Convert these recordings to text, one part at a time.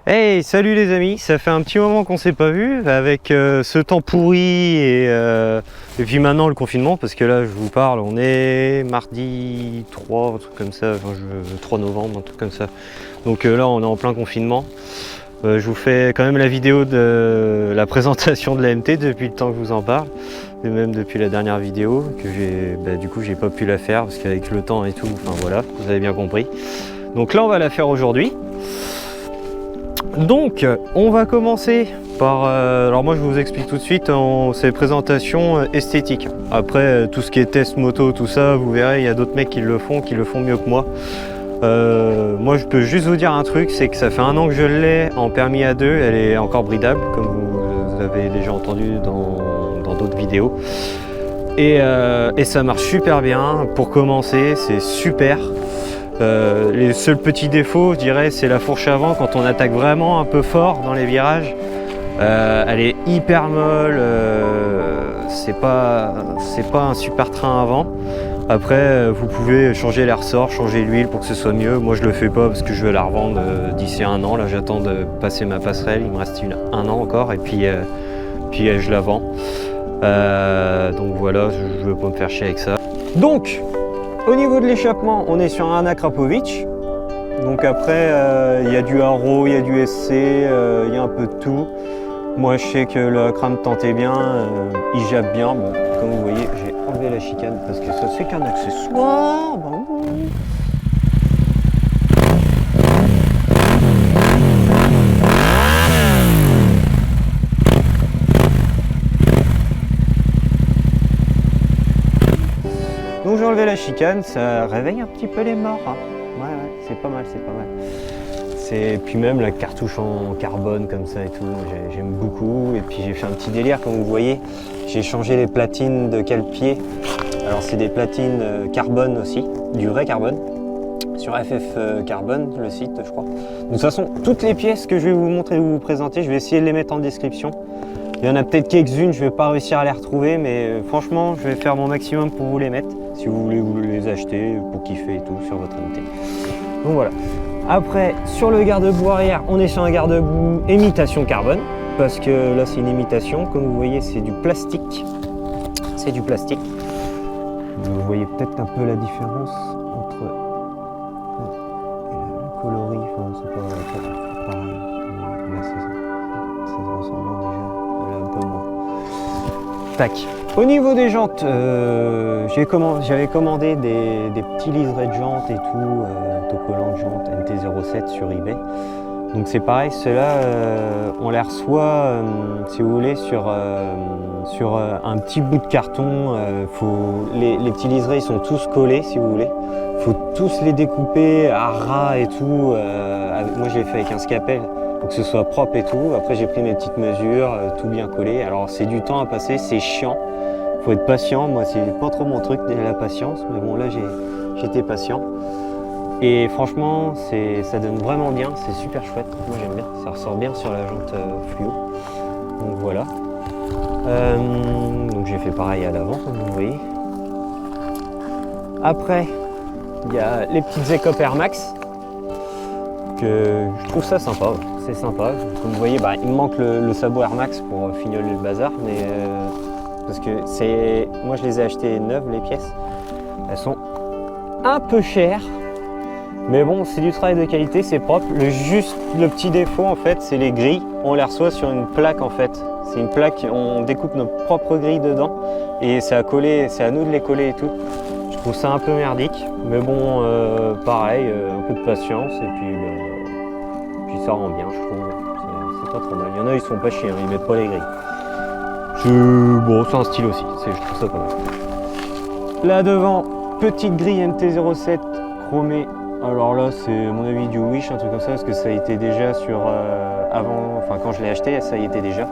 Hey, salut les amis, ça fait un petit moment qu'on s'est pas vu avec ce temps pourri et puis maintenant le confinement, parce que là je vous parle, on est mardi 3, un truc comme ça, enfin, 3 novembre, un truc comme ça. Donc là on est en plein confinement. Je vous fais quand même la vidéo de la présentation de la MT depuis le temps que je vous en parle, et même depuis la dernière vidéo que du coup j'ai pas pu la faire parce qu'avec le temps et tout, enfin voilà, vous avez bien compris. Donc là on va la faire aujourd'hui. Donc on va commencer par, alors moi je vous explique tout de suite, c'est présentation esthétique. Après tout ce qui est test moto, tout ça, vous verrez, il y a d'autres mecs qui le font mieux que moi. Moi je peux juste vous dire un truc, c'est que ça fait 1 an que je l'ai en permis A2, elle est encore bridable, comme vous avez déjà entendu dans d'autres vidéos. Et ça marche super bien, pour commencer c'est super. Les seuls petits défauts, je dirais, c'est la fourche avant quand on attaque vraiment un peu fort dans les virages. Elle est hyper molle, c'est pas un super train avant. Après, vous pouvez changer les ressorts, changer l'huile pour que ce soit mieux. Moi, je le fais pas parce que je veux la revendre d'ici 1 an. Là, j'attends de passer ma passerelle. Il me reste 1 an encore et puis je la vends. Donc voilà, je veux pas me faire chier avec ça. Donc, au niveau de l'échappement, on est sur un Akrapovic. Donc après, il y a du Haro, il y a du SC, il y a un peu de tout. Moi, je sais que le Akra me tentait bien, il jappe bien. Bon, comme vous voyez, j'ai enlevé la chicane parce que ça, c'est qu'un accessoire. Donc j'ai enlevé la chicane, ça réveille un petit peu les morts. Hein. Ouais, c'est pas mal, c'est pas mal. Puis même la cartouche en carbone comme ça et tout, j'aime beaucoup. Et puis j'ai fait un petit délire, comme vous voyez, j'ai changé les platines de cale-pied. Alors c'est des platines carbone aussi, du vrai carbone, sur FF Carbone, le site je crois. De toute façon, toutes les pièces que je vais vous montrer ou vous présenter, je vais essayer de les mettre en description. Il y en a peut-être quelques-unes, je ne vais pas réussir à les retrouver, mais franchement, je vais faire mon maximum pour vous les mettre, si vous voulez vous les acheter pour kiffer et tout sur votre MT. Donc voilà. Après, sur le garde-boue arrière, on est sur un garde-boue imitation carbone, parce que là c'est une imitation, comme vous voyez c'est du plastique. C'est du plastique. Vous voyez peut-être un peu la différence entre le coloris, enfin c'est pas pareil. Là ça se ressemble déjà, là un peu moins. Tac. Au niveau des jantes, j'avais commandé des petits liserés de jantes et tout, autocollants de jantes MT-07 sur eBay. Donc c'est pareil, ceux-là, on les reçoit, si vous voulez, sur un petit bout de carton. Les petits liserés, ils sont tous collés, si vous voulez. Il faut tous les découper à ras et tout. Moi, je l'ai fait avec un scalpel pour que ce soit propre et tout. Après, j'ai pris mes petites mesures, tout bien collé. Alors, c'est du temps à passer, c'est chiant. Faut être patient, moi c'est pas trop mon truc la patience, mais bon là j'étais patient. Et franchement ça donne vraiment bien, c'est super chouette, moi j'aime bien, ça ressort bien sur la jante fluo. Donc voilà. Donc j'ai fait pareil à l'avant comme vous voyez. Après il y a les petites Zekop Air Max, que je trouve ça sympa, c'est sympa. Comme vous voyez il me manque le sabot Air Max pour fignoler le bazar, mais parce que moi je les ai achetées neuves les pièces, elles sont un peu chères, mais bon c'est du travail de qualité, c'est propre. Le petit défaut en fait c'est les grilles, on les reçoit sur une plaque en fait, c'est une plaque, on découpe nos propres grilles dedans et c'est à nous de les coller et tout. Je trouve ça un peu merdique, mais bon pareil, un peu de patience et puis ça rend bien je trouve, c'est pas trop mal. Il y en a ils sont pas chiés, ils mettent pas les grilles. Bon, c'est un style aussi, je trouve ça pas mal. Là devant, petite grille MT-07 chromée. Alors là, c'est à mon avis du Wish, un truc comme ça, parce que ça a été déjà sur avant, enfin quand je l'ai acheté, ça y était déjà.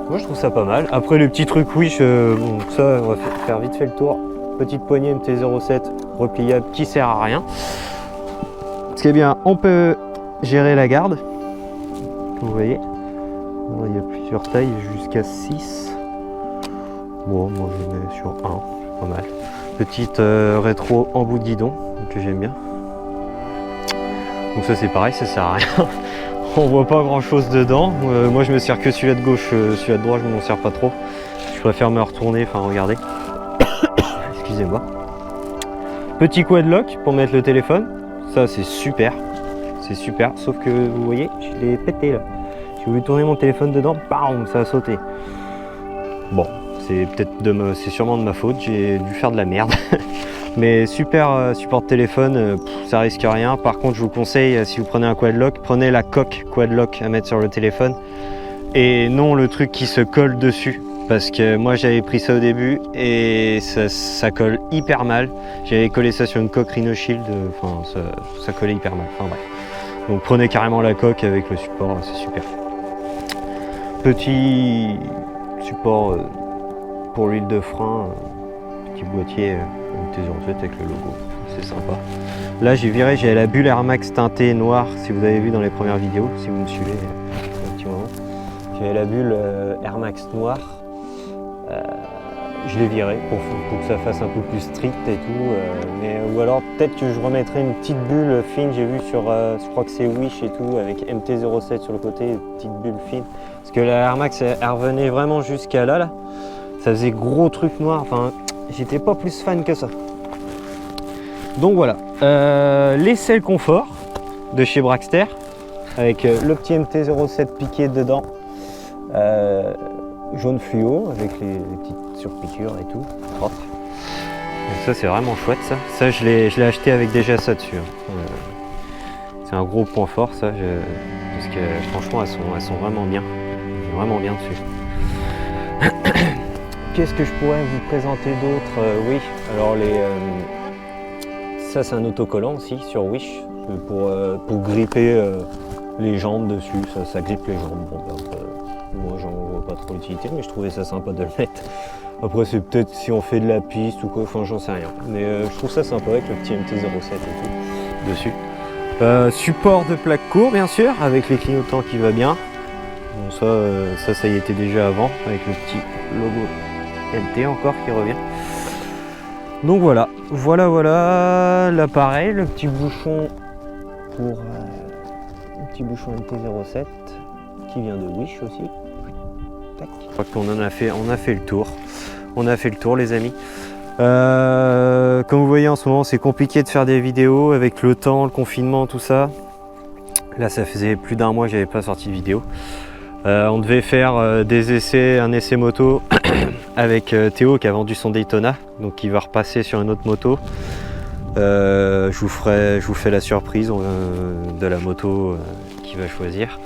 Moi je trouve ça pas mal. Après le petit truc Wish, bon, ça on va faire vite fait le tour. Petite poignée MT-07 repliable qui sert à rien. Ce qui est bien, on peut gérer la garde, vous voyez. Il y a plusieurs tailles jusqu'à 6. Bon, moi je mets sur 1, c'est pas mal. Petite rétro en bout de guidon que j'aime bien. Donc ça c'est pareil, ça sert à rien. On voit pas grand chose dedans. Moi je me sers que celui-là de gauche, celui-là de droite je m'en sers pas trop. Je préfère me retourner, enfin regardez. Excusez-moi. Petit quad lock pour mettre le téléphone. Ça c'est super. C'est super. Sauf que vous voyez, je l'ai pété là. J'ai voulu tourner mon téléphone dedans, bam, ça a sauté. Bon, c'est c'est sûrement de ma faute, j'ai dû faire de la merde. Mais super support de téléphone, ça risque rien. Par contre, je vous conseille, si vous prenez un quad lock, prenez la coque quad lock à mettre sur le téléphone et non le truc qui se colle dessus. Parce que moi j'avais pris ça au début et ça colle hyper mal. J'avais collé ça sur une coque Rhino Shield, enfin ça collait hyper mal. Enfin bref. Donc prenez carrément la coque avec le support, c'est super. Petit support pour l'huile de frein, petit boîtier MT-07 avec le logo, c'est sympa. Là j'ai viré, j'ai la bulle Air Max teintée noire, si vous avez vu dans les premières vidéos, si vous me suivez un petit moment. J'avais la bulle Air Max noire, je l'ai viré pour que ça fasse un peu plus strict et tout, ou alors peut-être que je remettrai une petite bulle fine, j'ai vu sur, je crois que c'est Wish et tout, avec MT-07 sur le côté, une petite bulle fine. Parce que la Air Max elle revenait vraiment jusqu'à là, ça faisait gros truc noir, enfin j'étais pas plus fan que ça. Donc voilà, l'aisselle confort de chez Braxter avec le petit MT-07 piqué dedans, jaune fluo avec les petites surpiqûres et tout, propre. Donc ça c'est vraiment chouette ça. Ça je l'ai acheté avec déjà ça dessus. C'est un gros point fort ça, parce que franchement elles sont vraiment bien. Vraiment bien dessus. Qu'est-ce que je pourrais vous présenter d'autre? Oui, alors ça c'est un autocollant aussi sur Wish pour gripper les jambes dessus, ça grippe les jambes. Bon, moi j'en vois pas trop l'utilité, mais je trouvais ça sympa de le mettre. Après c'est peut-être si on fait de la piste ou quoi, enfin j'en sais rien. Mais je trouve ça sympa avec le petit MT-07 et tout dessus. Support de plaque court bien sûr, avec les clignotants qui va bien. Bon, ça y était déjà avant, avec le petit logo MT encore qui revient. Donc voilà l'appareil, le petit bouchon pour le petit bouchon MT-07 qui vient de Wish aussi. Tac. Je crois qu'on on a fait le tour. On a fait le tour les amis. Comme vous voyez en ce moment c'est compliqué de faire des vidéos avec le temps, le confinement, tout ça. Là ça faisait plus d'un mois que j'avais pas sorti de vidéo. On devait faire un essai moto avec Théo qui a vendu son Daytona, donc il va repasser sur une autre moto. Je vous fais la surprise de la moto qu'il va choisir.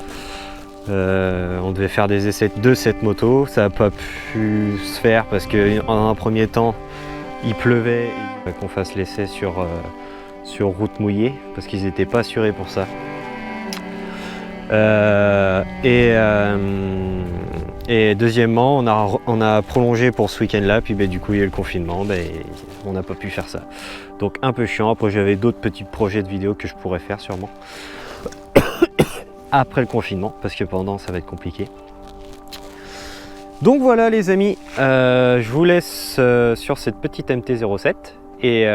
On devait faire des essais de cette moto, ça n'a pas pu se faire parce qu'en un premier temps il pleuvait et il fallait qu'on fasse l'essai sur route mouillée parce qu'ils n'étaient pas assurés pour ça. Et deuxièmement, on a prolongé pour ce week-end-là, puis du coup il y a eu le confinement, on n'a pas pu faire ça. Donc un peu chiant, après j'avais d'autres petits projets de vidéos que je pourrais faire sûrement. Après le confinement, parce que pendant ça va être compliqué. Donc voilà les amis, je vous laisse sur cette petite MT-07 et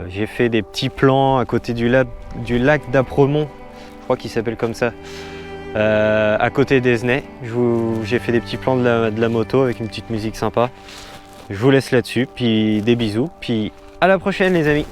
j'ai fait des petits plans à côté du lac d'Apremont, je crois qu'il s'appelle comme ça, à côté d'Esnay. J'ai fait des petits plans de la moto avec une petite musique sympa. Je vous laisse là-dessus, puis des bisous, puis à la prochaine les amis.